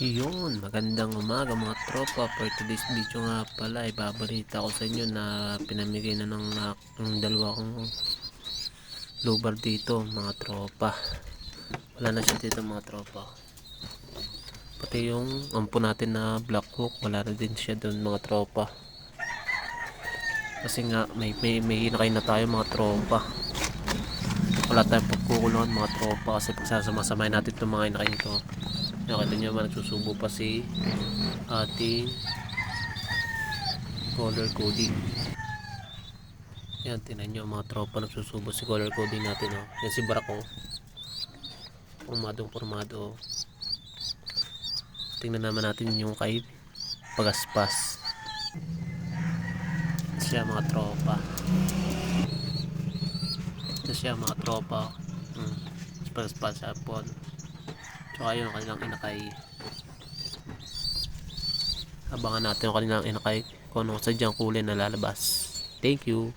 Yun, magandang umaga mga tropa. For today's video nga pala, ibabalita ko sa inyo na pinamigay na ng dalawa kong lubar dito mga tropa. Wala na siya dito mga tropa. Pati yung ampo natin na black hook, wala na din siya doon mga tropa. Kasi nga may hinakay na tayo mga tropa. Wala tayong pagkukulungan mga tropa kasi pagsasama-samay natin itong mga hinakay nito. Nakita nyo ba, nagsusubo pa si ating color coding. Yan, tinan nyo mga tropa, nagsusubo si color coding natin. Oh. Yan si Barako, pormadong. Tingnan naman natin yung kay Pagaspas. Siya mga tropa. Siya mga tropa. Pagaspas hapon. Tsaka yun, kanilang inakay. Abangan natin yung kanilang inakay kung anong sadyang kulay na lalabas. Thank you.